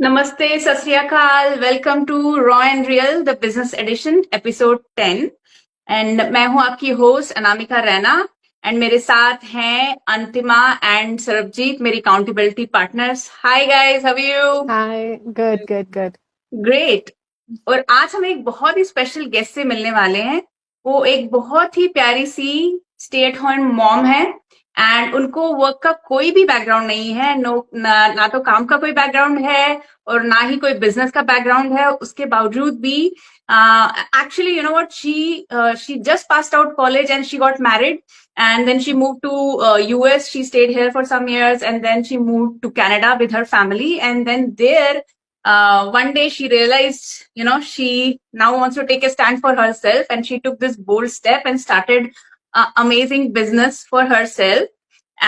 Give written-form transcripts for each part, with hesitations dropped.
नमस्ते, सत श्री अकाल। Welcome to raw and real the business edition episode 10। And मैं हूं आपकी होस्ट अनामिका रैना एंड मेरे साथ हैं अंतिमा एंड सरबजीत, मेरी accountability partners. Hi guys, how are you? Hi, good. Great. और आज हम एक बहुत ही स्पेशल गेस्ट से मिलने वाले हैं। वो एक बहुत ही प्यारी सी स्टे एट होम मॉम है एंड उनको वर्क का कोई भी बैकग्राउंड नहीं है। ना तो काम का कोई बैकग्राउंड है और ना ही कोई बिजनेस का बैकग्राउंड है। उसके बावजूद भी actually you know what, she just passed out college and she got married and then she moved to US. She stayed here for some years and then she moved to Canada with her family, and then there one day she realized, she now wants to take a stand for herself, and she took this bold step and started amazing business for herself.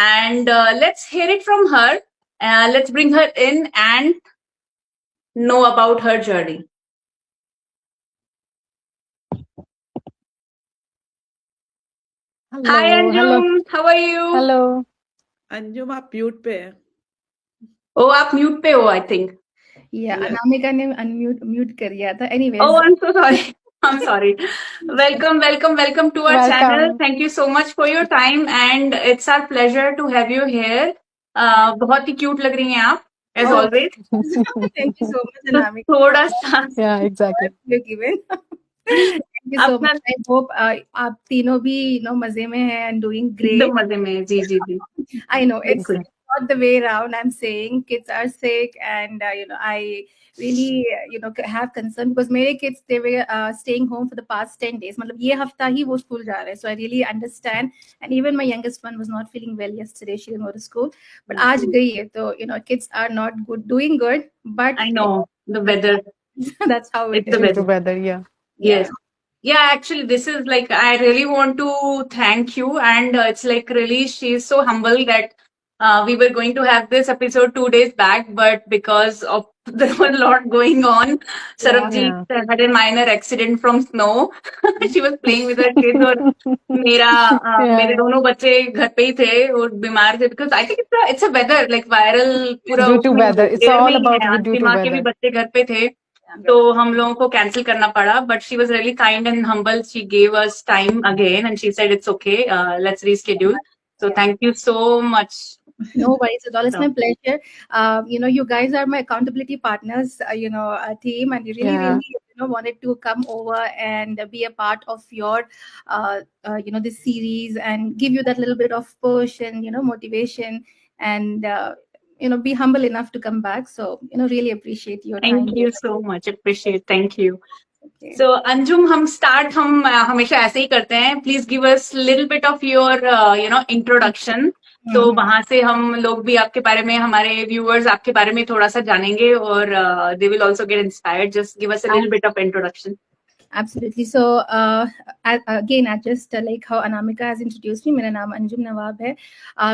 And let's hear it from her. Let's bring her in and know about her journey. Hello, Hi hello, Anjum, how are you? hello. Anjum आप mute पे है। Oh, आप mute पे हो, I think. Yeah, Yes. Anamika ने mute कर दिया था। Anyways, Oh, I'm so sorry. I'm sorry. Welcome to our channel. Welcome. Thank you so much for your time, and it's our pleasure to have you here. बहुत ही cute लग रही हैं आप, as Oh. always. thank you so much, तो अनामिका. थोड़ा सा Yeah, exactly. You're given. Thank you so अपना much. I hope आप तीनों भी मजे में हैं and doing great. एकदम मजे में। जी जी जी, I know it's बिल्कुल। not the way around. I'm saying kids are sick, and I really have concern because मेरे kids, they were staying home for the past 10 days. मतलब ये हफ्ता ही वो school जा रहे हैं. So I really understand. And even my youngest one was not feeling well yesterday. She didn't go to school. But आज गई है, तो kids are not doing good. But I know the weather. that's how it It's the is. Due to weather. weather, yeah. Yes. Yeah, actually, this is like, I really want to thank you. And it's like, really, she's so humble that we were going to have this episode 2 days back, but because of there was a lot going on, Sarabjit had a minor accident from snow. She was playing with her kids, और मेरे दोनों बच्चे घर पे ही थे और बीमार थे, because I think it's a weather, like viral पूरा Due to उसमें weather. It's air all में ही about है। due to अंतिमा के भी weather. बच्चे घर पे थे, तो हम लोगों को कैंसिल करना पड़ा, but she was really kind and humble. She gave us time again and she said it's okay, let's reschedule. So thank you so much. No worries at all. It's my pleasure. You guys are my accountability partners, team, and you really wanted to come over and be a part of your, this series and give you that little bit of push and, motivation, and, be humble enough to come back. So, really appreciate your time. Thank you so much, appreciate, thank you. Okay. So Anjum, हम हमेशा ऐसे ही करते हैं. Please give us little bit of your introduction. तो वहां से हम लोग भी आपके बारे में, हमारे व्यूअर्स आपके बारे में थोड़ा सा जानेंगे और they will also get inspired. Just give us a little bit of introduction. Absolutely. So again, I just like how Anamika has introduced me. मेरा नाम अंजुम नवाब है.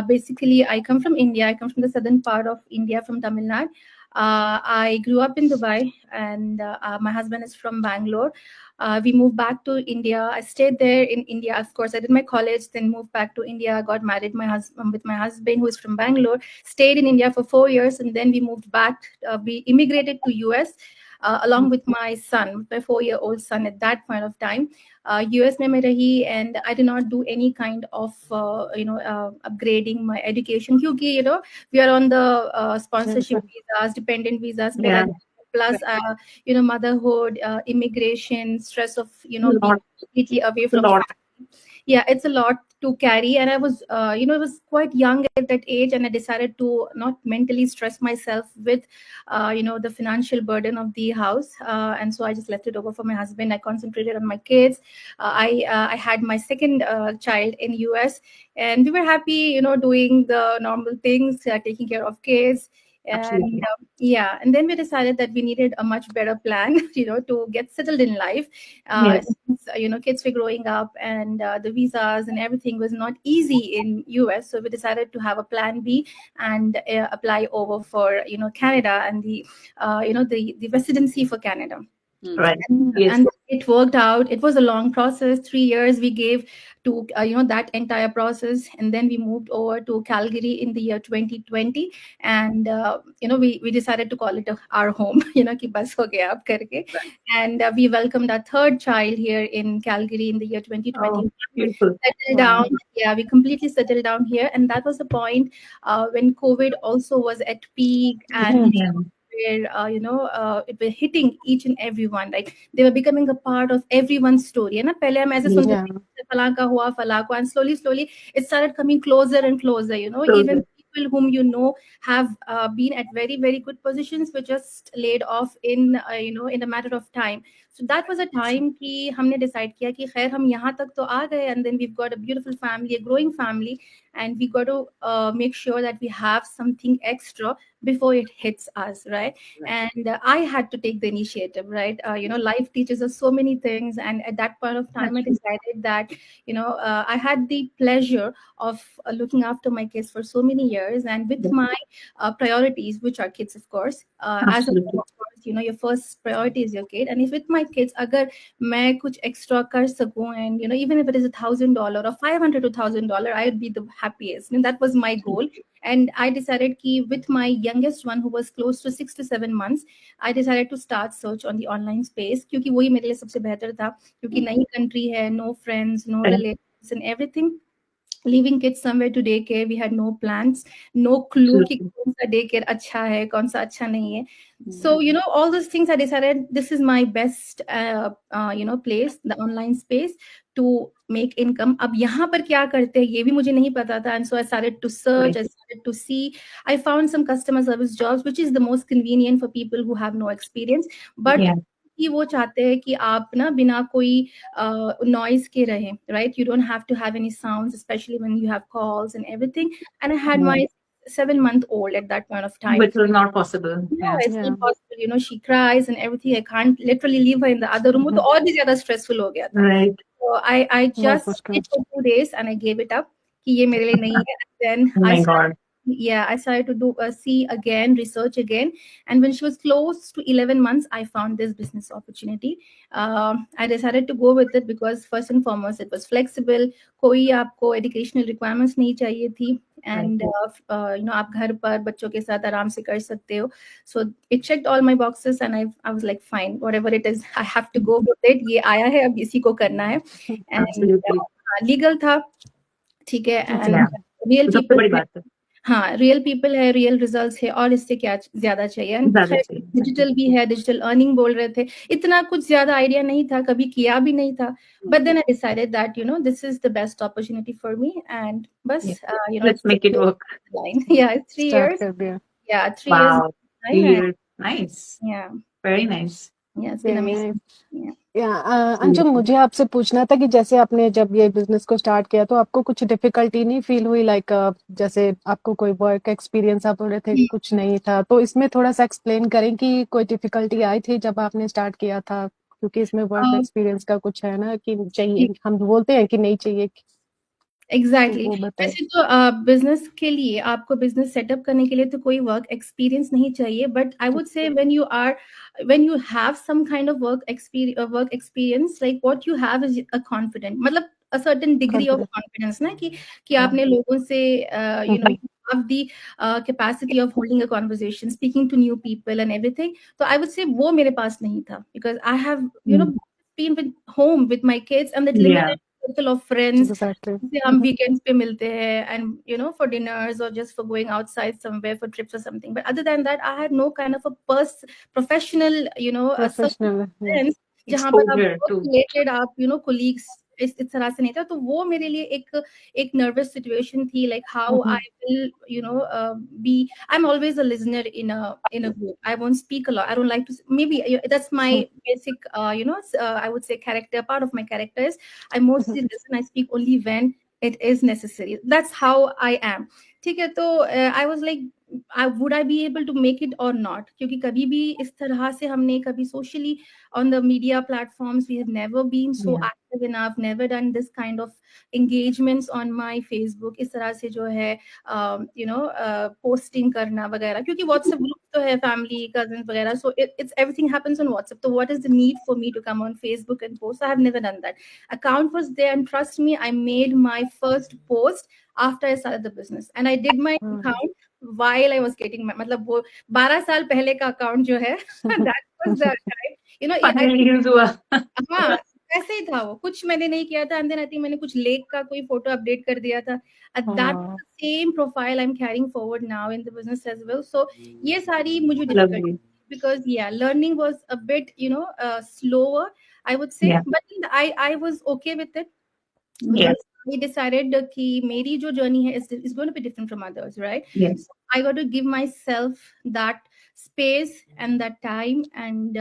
Basically, I come from India. I come from the southern part of India, from Tamil Nadu. I grew up in Dubai, and my husband is from Bangalore. We moved back to India. I stayed there in India. Of course, I did my college, then moved back to India. Got married with my husband, who is from Bangalore. Stayed in India for 4 years, and then we moved back. We immigrated to US. Along with my son, my 4-year-old son at that point of time. US में मैं रही, and I did not do any kind of upgrading my education, क्योंकि we are on the sponsorship visas, dependent visas, plus motherhood, immigration, stress of being completely away from family. Yeah, it's a lot to carry, and I was I was quite young at that age, and I decided to not mentally stress myself with the financial burden of the house, and so I just left it over for my husband. I concentrated on my kids. I had my second child in US, and we were happy, doing the normal things, taking care of kids. And and then we decided that we needed a much better plan, to get settled in life. Since, kids were growing up, and the visas and everything was not easy in US, so we decided to have a plan B and apply over for Canada and the the residency for Canada. Right. And, Yes. and it worked out. It was a long process. 3 years we gave to that entire process, and then we moved over to Calgary in the year 2020, and we decided to call it our home. Ki bas ho gaya ab karke. And we welcomed our third child here in Calgary in the year 2020. Beautiful. Settled down. Yeah, we completely settled down here, and that was the point when COVID also was at peak, and where it were hitting each and everyone. Like they were becoming a part of everyone's story. Na pehle hum aise sunte the falan ka hua falan ko, and slowly it started coming closer and closer. Even people whom have been at very very good positions were just laid off in in a matter of time. So that was a time कि हमने decide किया कि खैर हम यहाँ तक तो आ गए, and then we've got a beautiful family, a growing family, and we got to make sure that we have something extra before it hits us, right? And I had to take the initiative, right? Life teaches us so many things, and at that point of time I decided that I had the pleasure of looking after my kids for so many years, and with my priorities, which are kids, of course, as a mom, of course, your first priority is your kid. And if with my kids agar main kuch extra kar sakun, and even if it is $1,000 or $500 to $1,000, I would be the happiest, and that was my goal. And I decided ki with my youngest one, who was close to 6 to 7 months, I decided to start search on the online space, क्योंकि वही मेरे लिए सबसे बेहतर था, क्योंकि नई country है, no friends, no relatives and everything. Leaving kids somewhere to daycare, we had no plans, no clue कि कौन सा daycare अच्छा है, कौन सा अच्छा नहीं है. So all those things, I decided this is my best place, the online space, to make income. अब यहाँ पर क्या करते हैं ये भी मुझे नहीं पता था, and so I started to search, I started to see. I found some customer service jobs, which is the most convenient for people who have no experience, but कि वो चाहते हैं कि आप ना बिना कोई noise के रहें, right? You don't have to have any sounds, especially when you have calls and everything. And I had my 7-month-old at that point of time. Which was not possible. No, it's not possible. She cries and everything. I can't literally leave her in the other room. वो तो और भी ज़्यादा stressful हो गया था. Right. So I just did for 2 days and I gave it up कि ये मेरे लिए नहीं है. And then I started to do see again, research again, and when she was close to 11 months, I found this business opportunity. I decided to go with it because first and foremost, it was flexible. कोई आपको educational requirements नहीं चाहिए थी, and आप घर पर बच्चों के साथ आराम से कर सकते हो. So it checked all my boxes, and I was like, fine, whatever it is, I have to go with it. ये आया है, अब इसी को करना है. And legal था, ठीक है, and real people. हाँ, रियल पीपल है, रियल रिजल्ट्स है, और इससे क्या ज्यादा चाहिए. डिजिटल भी है, डिजिटल अर्निंग बोल रहे थे. इतना कुछ ज्यादा आइडिया नहीं था, कभी किया भी नहीं था. But then I decided that this is the best opportunity for me, and बस let's make it work. Yeah, it's 3 years. Yeah, 3 years. 3 years. Nice. Yeah. Very nice. Yeah, it's been amazing. Anjum, मुझे आपसे पूछना था कि जैसे आपने जब ये बिजनेस को स्टार्ट किया तो आपको कुछ डिफिकल्टी नहीं फील हुई, लाइक जैसे आपको कोई वर्क एक्सपीरियंस आप बोल रहे थे कुछ नहीं था, तो इसमें थोड़ा सा एक्सप्लेन करें कि कोई डिफिकल्टी आई थी जब आपने स्टार्ट किया था, क्योंकि इसमें वर्क एक्सपीरियंस का कुछ है ना कि चाहिए, हम बोलते हैं कि नहीं चाहिए. एग्जैक्टली वैसे तो बिजनेस के लिए, आपको बिजनेस सेटअप करने के लिए तो कोई वर्क एक्सपीरियंस नहीं चाहिए, but I would say when you have some kind of work experience, like what you have is a confident, मतलब a certain degree of confidence ना कि आपने लोगों से you have the capacity of holding a conversation, speaking to new people and everything. So I would say वो मेरे पास नहीं था, because I have been with my kids and that limited circle of friends. हम weekends पे मिलते हैं, and for dinners or just for going outside somewhere for trips or something. But other than that, I had no kind of a professional friends जहाँ पर आप related, आप colleagues इस तरह से नहीं था. तो वो मेरे लिए एक nervous situation थी, like how I will be. I'm always a listener in a group. I won't speak a lot. I don't like to. Maybe that's my basic I would say character. Part of my character is I mostly listen. I speak only when it is necessary. That's how I am. ठीक है, तो I was like, would I be able to make it or not? क्योंकि कभी भी इस तरह से हमने कभी socially on the media platforms, we have never been so Yeah. active enough, never done this kind of engagements on my Facebook, इस तरह से जो है posting करना वगैरह, क्योंकि WhatsApp group तो है, family, cousins वगैरह, so it's everything happens on WhatsApp. So what is the need for me to come on Facebook and post? I have never done that. Account was there, and trust me, I made my first post after I started the business, and I did my account while I was getting my, मतलब वो 12 साल पहले का account जो है that was the time, Finally use हुआ. हाँ, ऐसे ही था वो, कुछ मैंने नहीं किया था, and then I think मैंने कुछ लेक का कोई फोटो अपडेट कर दिया था. That same profile I'm carrying forward now in the business as well. So ये सारी मुझे difficult, because learning was a bit slower, I would say, but I was okay with it, because we decided कि मेरी जो journey है is going to be different from others, right? Yes. So I got to give myself that space and that time, and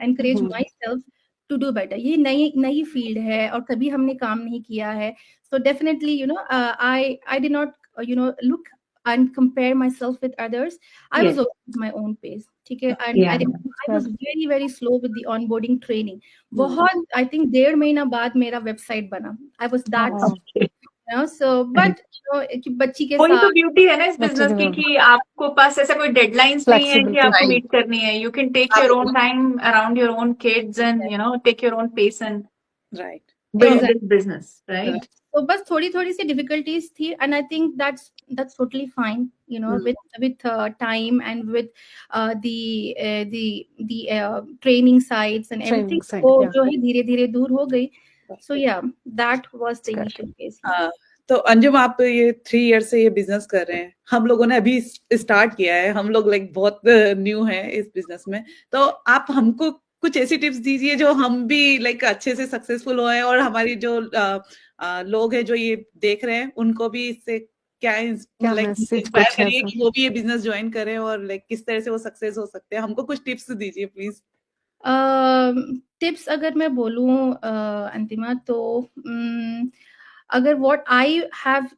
encourage myself to do better. ये नई field है और कभी हमने काम नहीं किया है, so definitely I did not look and compare myself with others. I was okay with my own pace, ठीक है, and I was very very slow with the onboarding training. बहुत I think 1.5 महीना बाद मेरा website बना. I was that so but बच्ची के वही तो साथ ब्यूटी है ना इस बिजनेस की, कि आपको पास ऐसा कोई डेडलाइंस नहीं है कि आपको मीट करनी है. You can take your own time around your own kids and take your own pace and build this business, right? So बस थोड़ी सी difficulties थी, and I think that's totally fine, with time and with the training sites and everything, वो जो है धीरे-धीरे दूर हो गई. So that was the initial phase. तो अंजुम, आप ये 3 years से ये बिजनेस कर रहे हैं, हम लोगों ने अभी स्टार्ट किया है, हम लोग बहुत न्यू हैं इस बिजनेस में, तो आप हमको कुछ ऐसी टिप्स दीजिए जो हम भी अच्छे से सक्सेसफुल होए, और हमारी जो लोग हैं जो ये देख रहे हैं उनको भी इससे क्या इंस्पायर करिए कि वो भी ये बिजनेस ज्वाइन करें, और किस तरह से वो सक्सेस हो सकते हैं. हमको कुछ टिप्स दीजिए प्लीज. टिप्स अगर मैं बोलूं अंतिमा, तो अगर what I have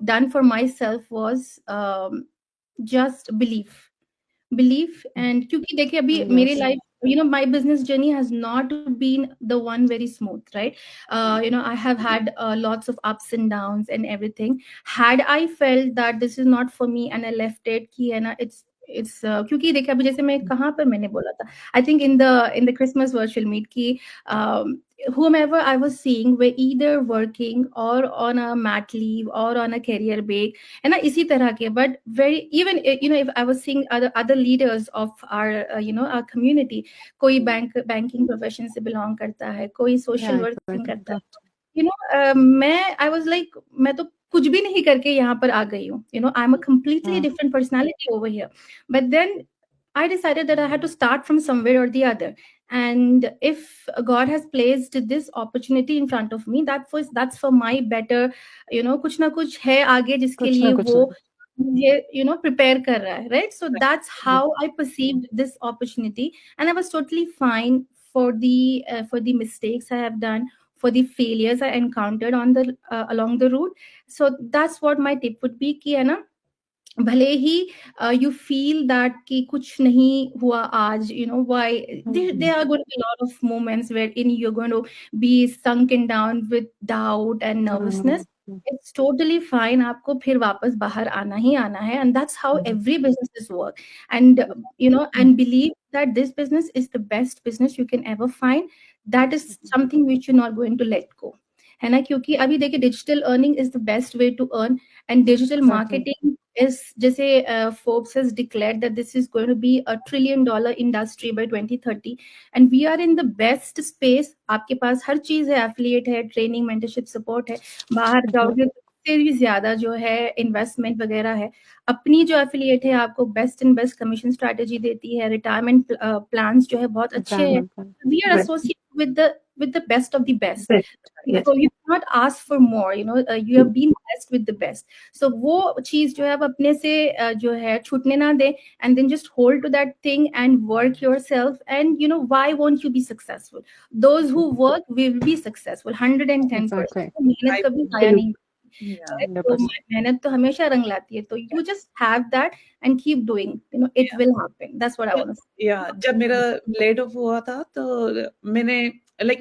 done for myself was just belief, and क्योंकि देखिए अभी मेरी life, my business journey has not been the one very smooth, right? I have had lots of ups and downs and everything. Had I felt that this is not for me and I left it, कि है ना, it's क्योंकि देखिए अभी जैसे मैं कहाँ पर मैंने बोला था, I think in the Christmas virtual meet, कि whomever I was seeing were either working or on a mat leave or on a career break, है ना, इसी तरह के. But very, even if I was seeing other leaders of our our community, कोई banking profession से belong करता है, कोई social work करता है, मैं I was like, मैं तो कुछ भी नहीं करके यहाँ पर आ गई हूँ. I'm a completely different personality over here. But then I decided that I had to start from somewhere or the other. And if God has placed this opportunity in front of me, that's for my better, कुछ ना कुछ है आगे जिसके लिए वो मुझे prepare कर रहा है, right? So that's how I perceived this opportunity, and I was totally fine for the mistakes I have done, for the failures I encountered on the along the route. So that's what my tip would be, कि है ना, भले ही you feel that कि कुछ नहीं हुआ आज, why there are going to be a lot of moments wherein you're going to be sunken down with doubt and nervousness. It's totally fine. आपको फिर वापस बाहर आना ही आना है, and that's how every businesses work. And and believe that this business is the best business you can ever find. That is something which you're not going to let go, है ना, क्योंकि अभी देखिए digital earning is the best way to earn, and digital marketing is, जैसे Forbes has declared that this is going to be a $1 trillion industry by 2030, and we are in the best space. आपके पास हर चीज है, affiliate है, training, mentorship, support है, बाहर जाओगे से भी ज्यादा जो है इन्वेस्टमेंट वगैरह है. अपनी जो एफिलिएट है आपको best and best commission strategy देती है, रिटायरमेंट प्लान्स जो है बहुत अच्छे हैं. We are associated with the best of the best. So you cannot ask for more, you have been blessed with the best. So वो चीज जो है आप अपने से जो है छूटने ना दे, and then just hold to that thing and work yourself, and why won't you be successful? Those who work will be successful 110%. मेहनत कभी जाया नहीं. Yeah. Right? तो 100%. मेहनत तो हमेशा रंग लाती है, तो you just have that and keep doing, you know, it Yeah. will happen. That's what I want to say. या जब मेरा लेड ऑफ हुआ था तो मैंने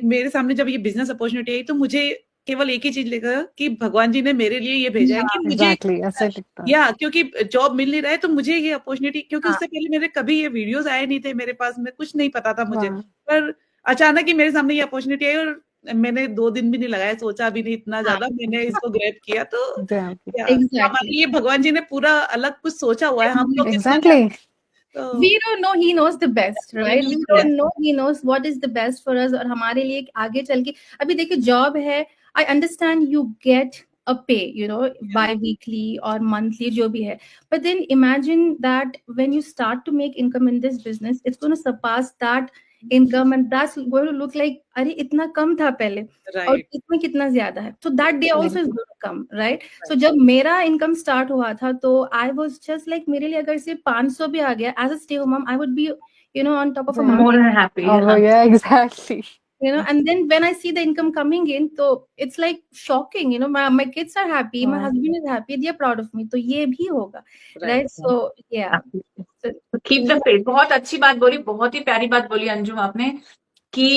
मेरे सामने जब ये बिजनेस अपॉर्चुनिटी आई तो मुझे केवल एक ही चीज लगा कि भगवान जी ने मेरे लिए ये भेजा है कि मुझे एग्जैक्टली ऐसे दिखता है। या क्योंकि जॉब मिल नहीं रहा है तो मुझे ये अपॉर्चुनिटी, क्योंकि हाँ। उससे पहले मेरे कभी ये वीडियोस आए नहीं थे मेरे पास में, कुछ नहीं पता था मुझे, वाह। पर अचानक ही मेरे सामने ये अपॉर्चुनिटी आई और मैंने 2 दिन भी नहीं लगाया, सोचा भी नहीं इतना ज्यादा, मैंने इसको ग्रैब किया। तो एग्जैक्टली या Exactly. हमारे लिए भगवान जी ने पूरा अलग कुछ सोचा हुआ है, हम लोग इतना एग्जैक्टली तो We don't know, he knows the best, right? We Yeah. don't know, he knows what is the best for us. और हमारे लिए आगे चल के अभी देखिए जॉब है, I understand you get a pay, you know, bi-weekly or monthly जो भी है, but then imagine that when you start to make income in this business, it's going to surpass that income and that's going to look like अरे इतना कम था पहले और right. इसमें कितना ज्यादा है, so that day also is going to come, right? So जब मेरा इनकम स्टार्ट हुआ था तो I was just like मेरे लिए अगर सिर्फ 500 भी आ गया as a stay home mom, I would be, you know, on top of a mountain, More than happy. oh yeah exactly you know. And then when I see the income coming in, so it's like shocking, you know, my kids are happy, my Wow. husband is happy, they are proud of me, तो ये भी होगा, Right. right? So yeah, so keep the faith. बहुत अच्छी बात बोली, बहुत ही प्यारी बात बोली अंजुम आपने कि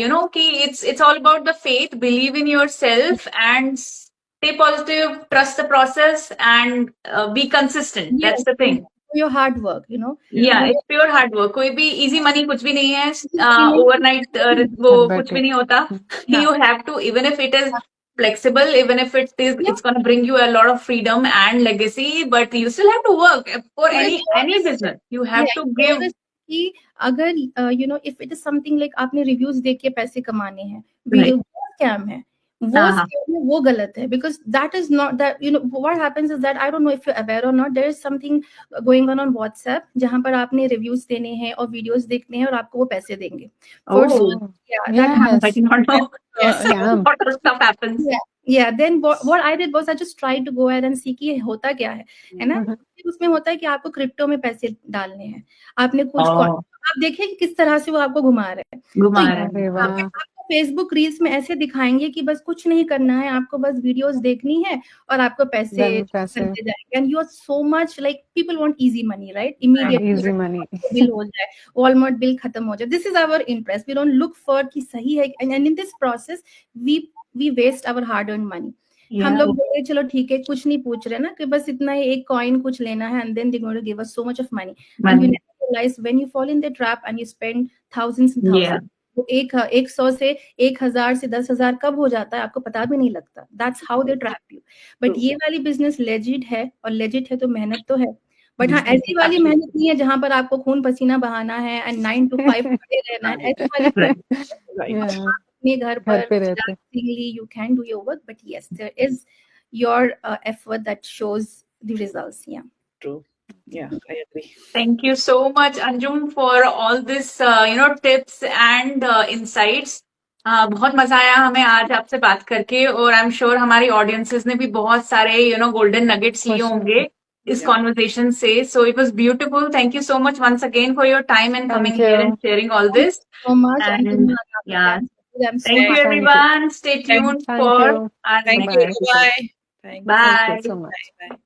यू नो कि it's all about the faith, believe in your self and stay positive, trust the process and be consistent, that's the thing. your hard work, you know. या इट्स प्योर हार्ड वर्क। कोई भी easy money कुछ भी नहीं है, नहीं। Overnight वो But कुछ भी नहीं होता। हाँ। You have to, even if it is flexible, even if it's going to bring you a lot of freedom and legacy, but you still have to work for any business. You have to give. कि अगर you know, if it is something like आपने reviews देख के पैसे कमाने हैं, Right. वो scam है, वो हाँ, हाँ. scam है, वो गलत है, because that is not that, you know, what happens is that I don't know if you're aware or not, there is something going on WhatsApp जहां पर आपने रिव्यूज देने हैं और वीडियोस देखने हैं और आपको वो पैसे देंगे। Oh. Yeah, that happens. I did not know. Yes. A lot of stuff happens. Yeah, then what I did was I just tried to go ahead and see कि ये होता क्या है ना? फिर उसमें होता है कि आपको क्रिप्टो में पैसे डालने हैं, आपने कुछ आप देखिए कि किस तरह से वो आपको घुमा रहे हैं, घुमा तो रहे हैं। अरे वाह आपको फेसबुक रील्स में ऐसे दिखाएंगे कि बस कुछ नहीं करना है, आपको बस वीडियोस देखनी है और आपको पैसे मिलते जाएंगे, and you are so much like people want easy money, right? Immediately easy money, bill हो जाए, वॉलमार्ट बिल खत्म हो जाए, this is our interest, we don't look for कि सही है, and in this process we waste our hard earn money. हम लोग बोले चलो ठीक है, कुछ नहीं पूछ रहे ना कि बस इतना ही एक कॉइन कुछ लेना है, and then they going to give us so much of money, and you never realize when you fall in the trap and you spend thousands and thousands, तो 100 से 1000 से 10,000 कब हो जाता है आपको पता भी नहीं लगता, that's how they trap you. But ये वाली बिजनेस लेजिट है, और लेजिट है तो मेहनत तो है, बट हाँ ऐसी वाली मेहनत नहीं है जहां पर आपको खून पसीना बहाना है एंड 9 to 5 खड़े रहना है, ऐसी वाली अपने घर पर you can do your work, but yes, there is your effort that shows the results. Yeah, true. Yeah, I agree. Thank you so much, Anjum, for all this tips and insights. बहुत मजा आया हमें आज आपसे बात करके, और I am sure हमारी ऑडियंसेस ने भी बहुत सारे गोल्डन नगेट्स लिए होंगे इस कॉन्वर्सेशन से. So it was beautiful. Thank you so much once again for your time and coming here and sharing all this. so much. And yeah, thank you everyone. Stay tuned for our Thank you. Bye. Bye. Thank you so much. Bye.